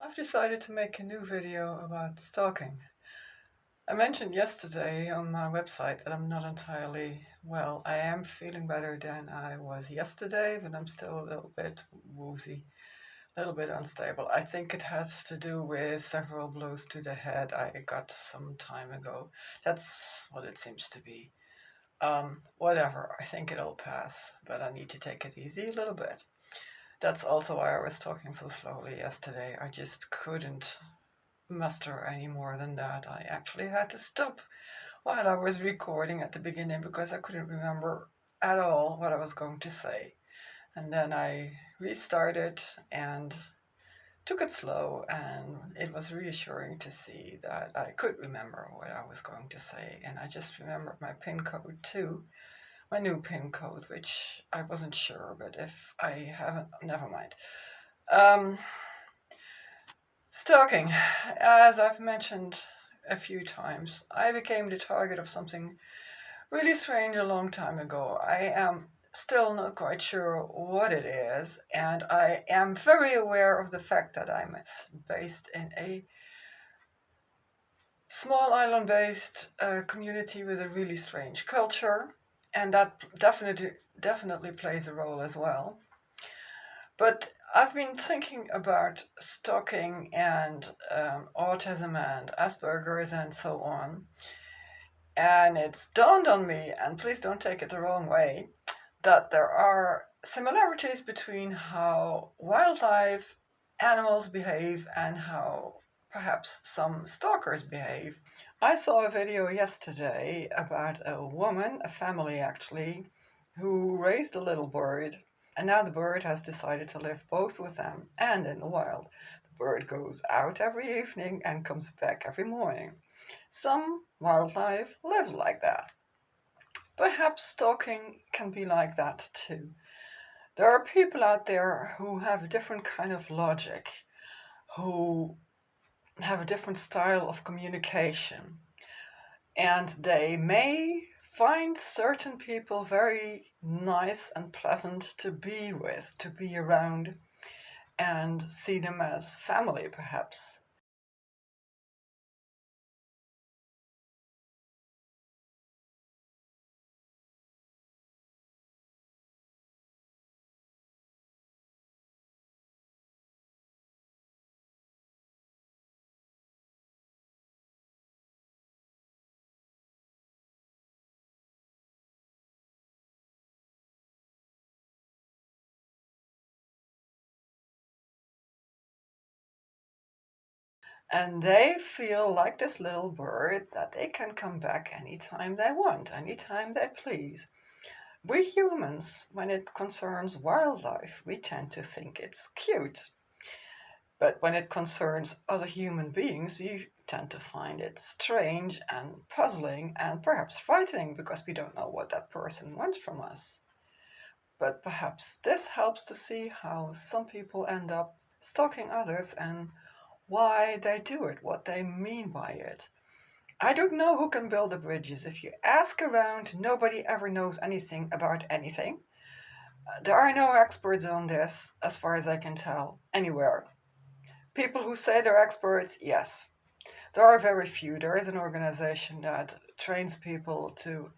I've decided to make a new video about stalking. I mentioned yesterday on my website that I'm not entirely well. I am feeling better than I was yesterday, but I'm still a little bit woozy, a little bit unstable. I think it has to do with several blows to the head I got some time ago. That's what it seems to be. Whatever, I think it'll pass, but I need to take it easy a little bit. That's also why I was talking so slowly yesterday. I just couldn't muster any more than that. I actually had to stop while I was recording at the beginning because I couldn't remember at all what I was going to say. And then I restarted and took it slow, and it was reassuring to see that I could remember what I was going to say. And I just remembered my PIN code too, my new PIN code, which I wasn't sure, but if I haven't, never mind. Stalking. As I've mentioned a few times, I became the target of something really strange a long time ago. I am still not quite sure what it is, and I am very aware of the fact that I'm based in a small island-based community with a really strange culture, and that definitely plays a role as well. But I've been thinking about stalking and autism and Asperger's and so on. And it's dawned on me, and please don't take it the wrong way, that there are similarities between how wildlife animals behave and how perhaps some stalkers behave. I saw a video yesterday about a woman, a family actually, who raised a little bird, and now the bird has decided to live both with them and in the wild. The bird goes out every evening and comes back every morning. Some wildlife live like that. Perhaps stalking can be like that too. There are people out there who have a different kind of logic, who have a different style of communication, and they may find certain people very nice and pleasant to be with, to be around, and see them as family perhaps. And they feel like this little bird that they can come back anytime they want, anytime they please. We humans, when it concerns wildlife, we tend to think it's cute. But when it concerns other human beings, we tend to find it strange and puzzling and perhaps frightening because we don't know what that person wants from us. But perhaps this helps to see how some people end up stalking others and why they do it, what they mean by it. I don't know who can build the bridges. If you ask around, nobody ever knows anything about anything. There are no experts on this, as far as I can tell, anywhere. People who say they're experts, yes. There are very few. There is an organization that trains people to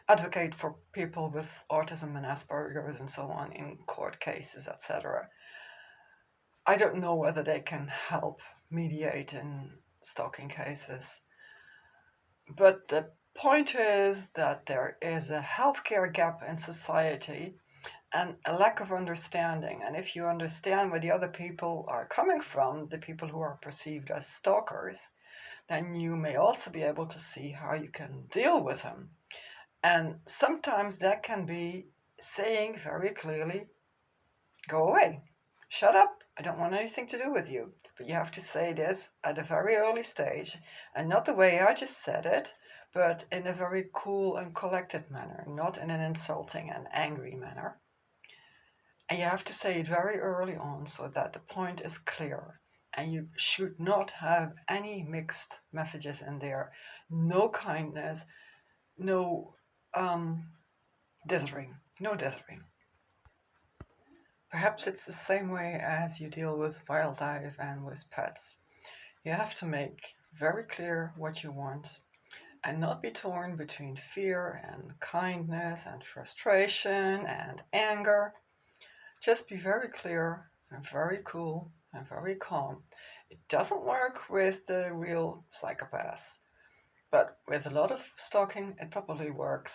advocate for people with autism and Asperger's and so on in court cases, etc. I don't know whether they can help mediate in stalking cases. But the point is that there is a healthcare gap in society and a lack of understanding. And if you understand where the other people are coming from, the people who are perceived as stalkers, then you may also be able to see how you can deal with them. And sometimes that can be saying very clearly, go away, shut up, I don't want anything to do with you. But you have to say this at a very early stage, and not the way I just said it, but in a very cool and collected manner, not in an insulting and angry manner. And you have to say it very early on so that the point is clear. And you should not have any mixed messages in there. No kindness, no dithering, no dithering. Perhaps it's the same way as you deal with wildlife and with pets. You have to make very clear what you want and not be torn between fear and kindness and frustration and anger. Just be very clear and very cool and very calm. It doesn't work with the real psychopaths, but with a lot of stalking, it probably works.